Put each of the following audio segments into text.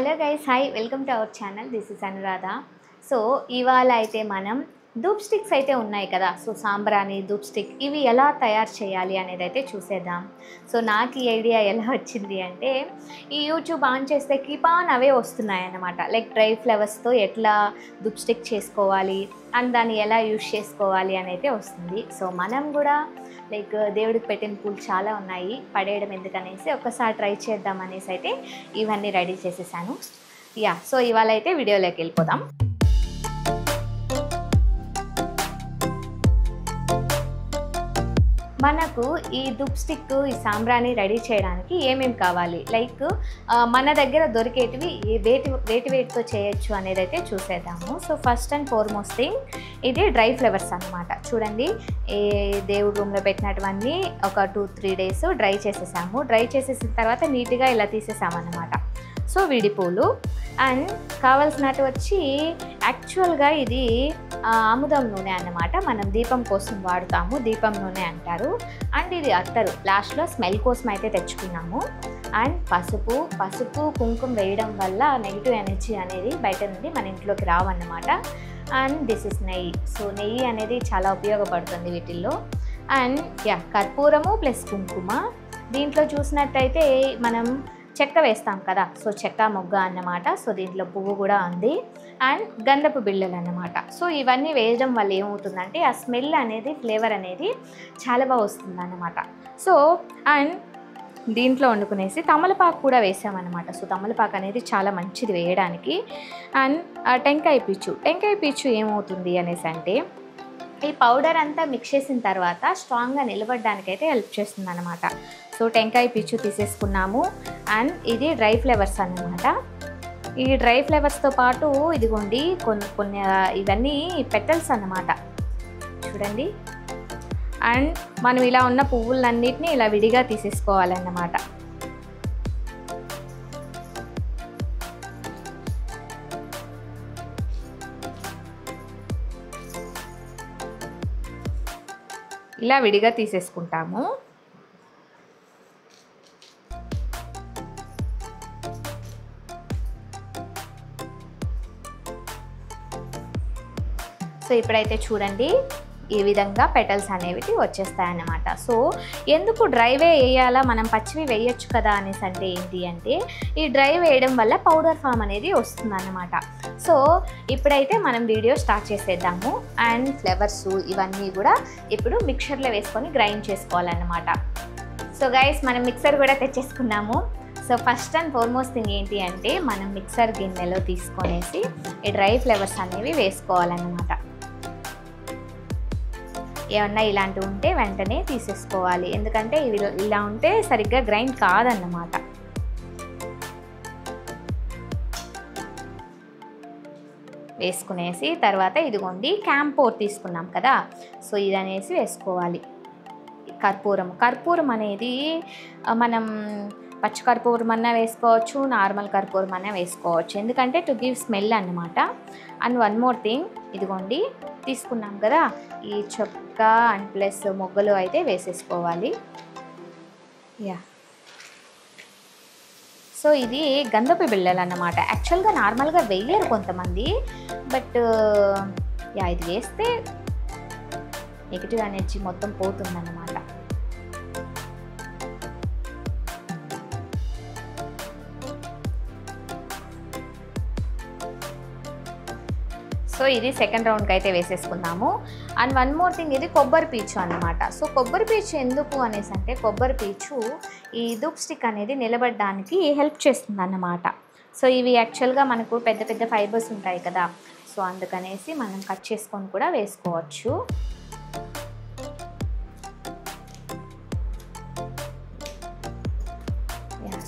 Hello guys, hi, welcome to our channel. This is Anuradha. So ఇవాళ అయితే మనం dhoop sticks అయితే ఉన్నాయి కదా, సో సాంబ్రాణి ధూప్ స్టిక్ ఇవి ఎలా తయారు చేయాలి అనేది అయితే చూసేద్దాం. సో నాకు ఈ ఐడియా ఎలా వచ్చింది అంటే, ఈ యూట్యూబ్ ఆన్ చేస్తే కీప్ ఆన్ అవే వస్తున్నాయి అన్నమాట. లైక్ డ్రై ఫ్లవర్స్తో ఎట్లా ధూప్ స్టిక్ చేసుకోవాలి అండ్ దాన్ని ఎలా యూజ్ చేసుకోవాలి అని అయితే వస్తుంది. సో మనం కూడా లైక్ దేవుడికి పెట్టిన పూలు చాలా ఉన్నాయి, పడేయడం ఎందుకనేసి ఒకసారి ట్రై చేద్దాం అనేసి అయితే ఇవన్నీ రెడీ చేసేసాను. సో ఇవాళ అయితే వీడియోలోకి వెళ్ళిపోదాం. మనకు ఈ ధూప్ స్టిక్, ఈ సాంబ్రాణి రెడీ చేయడానికి ఏమేమి కావాలి, లైక్ మన దగ్గర దొరికేటివి వేటితో చేయొచ్చు అనేది అయితే చూసేద్దాము. So first and foremost thing, ఇది డ్రై ఫ్లవర్స్ అన్నమాట. చూడండి, ఈ దేవుడి రూమ్లో పెట్టినటువన్నీ ఒక 2-3 days డ్రై చేసేసాము. డ్రై చేసేసిన తర్వాత నీట్గా ఇలా తీసేసామన్నమాట. సో విడిపూలు అండ్ కావాల్సినట్టు వచ్చి యాక్చువల్గా ఇది ఆముదం నూనె అన్నమాట. మనం దీపం కోసం వాడుతాము, దీపం నూనె అంటారు. అండ్ ఇది అత్తరు, లాస్ట్లో స్మెల్ కోసం అయితే తెచ్చుకున్నాము. అండ్ పసుపు కుంకుమ వేయడం వల్ల నెగిటివ్ ఎనర్జీ అనేది బయట నుండి మన ఇంట్లోకి రావన్నమాట. అండ్ దిస్ ఇస్ నెయ్యి. సో నెయ్యి అనేది చాలా ఉపయోగపడుతుంది వీటిల్లో. అండ్ కర్పూరము ప్లస్ కుంకుమ. దీంట్లో చూసినట్టయితే మనం చెక్క వేస్తాం కదా, సో చెక్క మొగ్గ అన్నమాట. సో దీంట్లో పువ్వు కూడా ఉంది. అండ్ గంధపు బిళ్ళలు అన్నమాట. సో ఇవన్నీ వేయడం వల్ల ఏమవుతుందంటే ఆ స్మెల్ అనేది, ఫ్లేవర్ అనేది చాలా బాగా వస్తుంది అన్నమాట. సో అండ్ దీంట్లో వండుకునేసి తమలపాకు కూడా వేసామన్నమాట. సో తమలపాకు అనేది చాలా మంచిది వేయడానికి. అండ్ టెంకాయ పీచు ఏమవుతుంది అనేసి అంటే, ఈ పౌడర్ అంతా మిక్స్ చేసిన తర్వాత స్ట్రాంగ్గా నిలబడడానికైతే హెల్ప్ చేస్తుంది అన్నమాట. సో టెంకాయ పీచు తీసేసుకున్నాము. అండ్ ఇది డ్రై ఫ్లవర్స్ అన్నమాట. ఈ డ్రై ఫ్లవర్స్తో పాటు ఇదిగోండి కొన్ని ఇవన్నీ పెటల్స్ అన్నమాట. చూడండి, అండ్ మనం ఇలా ఉన్న పువ్వులన్నిటిని ఇలా విడిగా తీసేసుకోవాలన్నమాట. ఇలా విడిగా తీసేసుకుంటాము. సో ఇప్పుడైతే చూడండి, ఈ విధంగా పెటల్స్ అనేవి వచ్చేస్తాయన్నమాట. సో ఎందుకు డ్రైవే వేయాలా, మనం పచ్చివి వేయచ్చు కదా అనేసి అంటే ఏంటి అంటే, ఈ డ్రై వేయడం వల్ల పౌడర్ ఫామ్ అనేది వస్తుందన్నమాట. సో ఇప్పుడైతే మనం వీడియో స్టార్ట్ చేసేద్దాము. అండ్ ఫ్లవర్స్ ఇవన్నీ కూడా ఇప్పుడు మిక్సర్లో వేసుకొని గ్రైండ్ చేసుకోవాలన్నమాట. సో గైస్, మనం మిక్సర్ కూడా తెచ్చేసుకున్నాము. So first and foremost thing ఏంటి అంటే, మనం మిక్సర్ గిన్నెలో తీసుకొనేసి ఈ డ్రై ఫ్లవర్స్ అనేవి వేసుకోవాలన్నమాట. ఏమన్నా ఇలాంటివి ఉంటే వెంటనే తీసేసుకోవాలి, ఎందుకంటే ఇవి ఇలా ఉంటే సరిగ్గా గ్రైండ్ కాదన్నమాట. వేసుకునేసి తర్వాత ఇదిగోండి క్యాంపోర్ తీసుకున్నాం కదా, సో ఇది అనేసి వేసుకోవాలి. కర్పూరం అనేది మనం పచ్చి కర్పూరం అన్నా వేసుకోవచ్చు, నార్మల్ కర్పూరం అన్నా వేసుకోవచ్చు, ఎందుకంటే టు గివ్ స్మెల్ అన్నమాట. అండ్ వన్ మోర్ థింగ్, ఇదిగోండి తీసుకున్నాం కదా, ఈ చొక్క అండ్ ప్లస్ మొగ్గలు అయితే వేసేసుకోవాలి. సో ఇది గంధపు బిళ్ళలు అన్నమాట. యాక్చువల్గా నార్మల్గా వేయలేరు కొంతమంది, బట్ ఇది వేస్తే నెగిటివ్ ఎనర్జీ మొత్తం పోతుందన్నమాట. సో ఇది సెకండ్ రౌండ్కి అయితే వేసేసుకున్నాము. అండ్ వన్ మోర్ థింగ్, ఇది కొబ్బరి పీచు అన్నమాట. సో కొబ్బరి పీచు ఎందుకు అనేసి అంటే, కొబ్బరి పీచు ఈ ధూప్ స్టిక్ అనేది నిలబడడానికి హెల్ప్ చేస్తుంది అన్నమాట. సో ఇవి యాక్చువల్గా మనకు పెద్ద పెద్ద ఫైబర్స్ ఉంటాయి కదా, సో అందుకనేసి మనం కట్ చేసుకొని కూడా వేసుకోవచ్చు.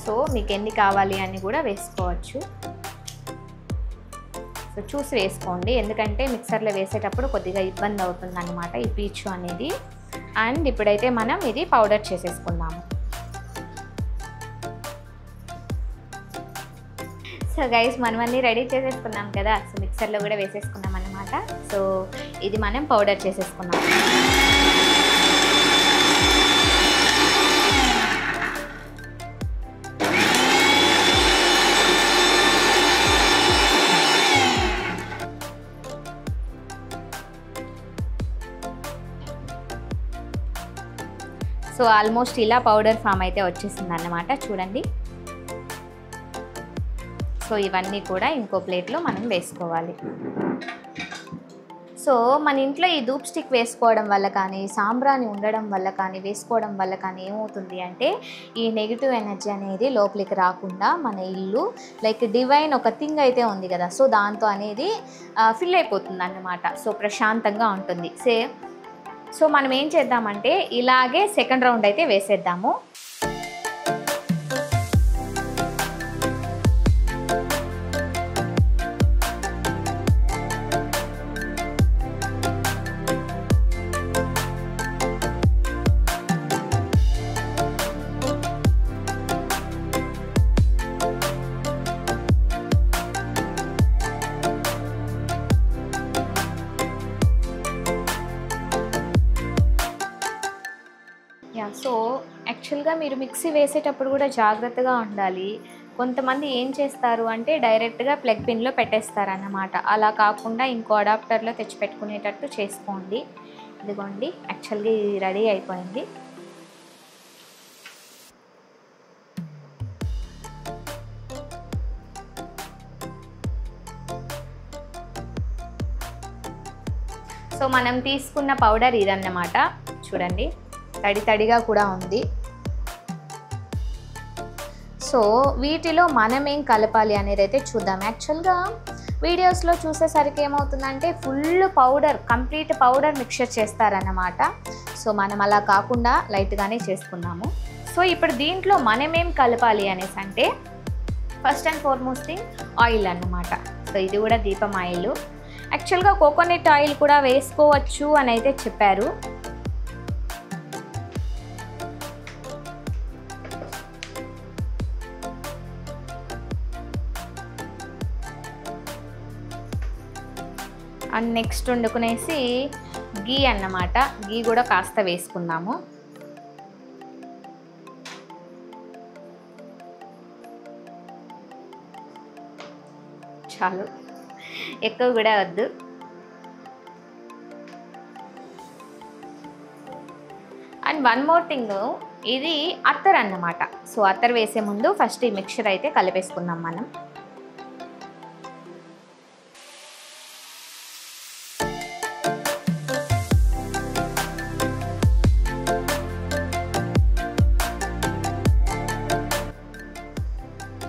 సో మీకు ఎన్ని కావాలి అని కూడా వేసుకోవచ్చు. సో చూసి వేసుకోండి, ఎందుకంటే మిక్సర్లో వేసేటప్పుడు కొద్దిగా ఇబ్బంది అవుతుంది అన్నమాట ఈ పీచు అనేది. అండ్ ఇప్పుడైతే మనం ఇది పౌడర్ చేసేసుకుందాము. సో గైస్, మనం అన్నీ రెడీ చేసేసుకున్నాం కదా, సో మిక్సర్లో కూడా వేసేసుకున్నాం అన్నమాట. సో ఇది మనం పౌడర్ చేసేసుకున్నాం. సో ఆల్మోస్ట్ ఇలా పౌడర్ ఫామ్ అయితే వచ్చేసింది అన్నమాట. చూడండి. సో ఇవన్నీ కూడా ఇంకో ప్లేట్లో మనం వేసుకోవాలి. సో మన ఇంట్లో ఈ ధూప్ స్టిక్ వేసుకోవడం వల్ల కానీ, సాంబ్రాణి ఉండడం వల్ల కానీ, వేసుకోవడం వల్ల కానీ ఏమవుతుంది అంటే ఈ నెగిటివ్ ఎనర్జీ అనేది లోపలికి రాకుండా మన ఇల్లు లైక్ డివైన్ ఒక థింగ్ అయితే ఉంది కదా, సో దాంతో అనేది ఫిల్ అయిపోతుంది అన్నమాట. సో ప్రశాంతంగా ఉంటుంది. సో మనం ఏం చేద్దామంటే ఇలాగే సెకండ్ రౌండ్ అయితే వేసేద్దాము. సో యాక్చువల్గా మీరు మిక్సీ వేసేటప్పుడు కూడా జాగ్రత్తగా ఉండాలి. కొంతమంది ఏం చేస్తారు అంటే డైరెక్ట్గా ప్లగ్ పిన్లో పెట్టేస్తారన్నమాట. అలా కాకుండా ఇంకో అడాప్టర్లో తెచ్చి పెట్టుకునేటట్టు చేసుకోండి. ఇదిగోండి, యాక్చువల్గా ఇది రెడీ అయిపోయింది. సో మనం తీసుకున్న పౌడర్ ఇదన్నమాట. చూడండి, తడిగా కూడా ఉంది. సో వీటిలో మనం ఏం కలపాలి అనేది అయితే చూద్దాం. యాక్చువల్గా వీడియోస్లో చూసేసరికి ఏమవుతుందంటే full powder, complete powder mixture చేస్తారన్నమాట. సో మనం అలా కాకుండా లైట్గానే చేసుకున్నాము. సో ఇప్పుడు దీంట్లో మనం ఏం కలపాలి అనేసి అంటే first and foremost thing oil అన్నమాట. సో ఇది కూడా దీపం ఆయిల్. యాక్చువల్గా కోకోనట్ ఆయిల్ కూడా వేసుకోవచ్చు అని అయితే చెప్పారు. అండ్ నెక్స్ట్ వండుకునేసి గీ అన్నమాట. గీ కూడా కాస్త వేసుకుందాము. చాలు, ఎక్కువ కూడా వద్దు. అండ్ వన్ మోర్ థింగ్, ఇది అత్తర్ అన్నమాట. సో అత్తర్ వేసే ముందు ఫస్ట్ ఈ మిక్చర్ అయితే కలిపేసుకుందాం మనం.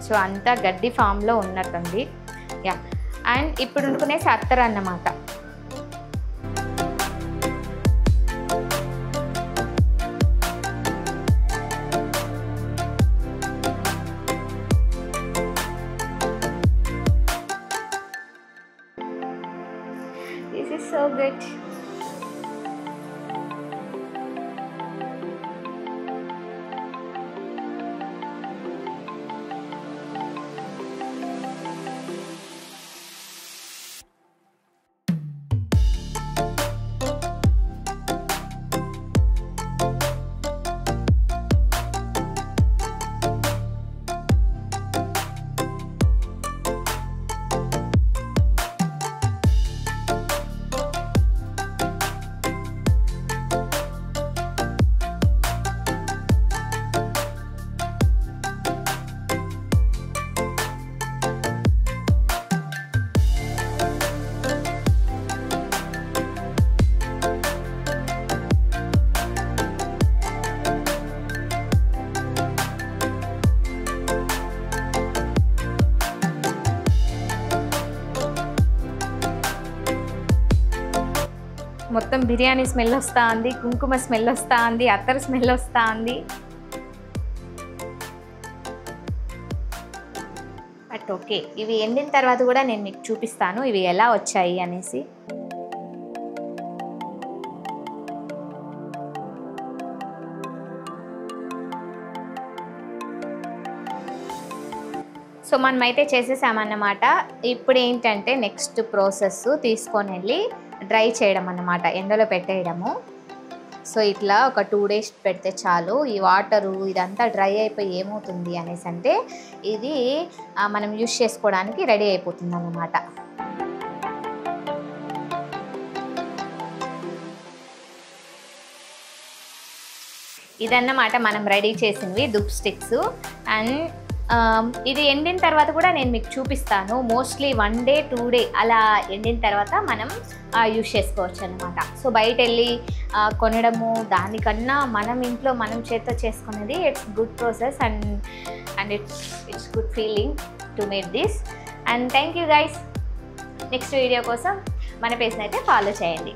సో అంతా గడ్డి ఫామ్లో ఉన్నట్టుంది. యా, అండ్ ఇప్పుడు వండుకునేసి అత్తర్ అన్నమాట. This is so good. మొత్తం బిర్యానీ స్మెల్ వస్తూ ఉంది, కుంకుమ స్మెల్ వస్తూ ఉంది, అత్తర్ స్మెల్ వస్తూ ఉంది. బట్ ఓకే, ఇవి ఎండిన తర్వాత కూడా నేను మీకు చూపిస్తాను ఇవి ఎలా వచ్చాయి అనేసి. సో మనమైతే చేసేసామన్నమాట. ఇప్పుడు ఏంటంటే నెక్స్ట్ ప్రాసెస్ తీసుకొని వెళ్ళి డ్రై చేయడం అన్నమాట, ఎండలో పెట్టేయడము. సో ఇట్లా ఒక 2 days పెడితే చాలు. ఈ వాటరు ఇదంతా డ్రై అయిపోయి ఏమవుతుంది అనేసి అంటే ఇది మనం యూజ్ చేసుకోవడానికి రెడీ అయిపోతుంది అన్నమాట. ఇదన్నమాట మనం రెడీ చేసినవి ధూప్ స్టిక్స్. అండ్ ఇది ఎండిన తర్వాత కూడా నేను మీకు చూపిస్తాను. మోస్ట్లీ 1 డే 2 డే అలా ఎండిన తర్వాత మనం యూజ్ చేసుకోవచ్చు అనమాట. సో బయట వెళ్ళి కొనడము దానికన్నా మనం ఇంట్లో మనం చేత్తో చేసుకునేది it's good process and it's good feeling to make this. And thank you guys. Next video కోసం మన పేజ్ని అయితే ఫాలో చేయండి.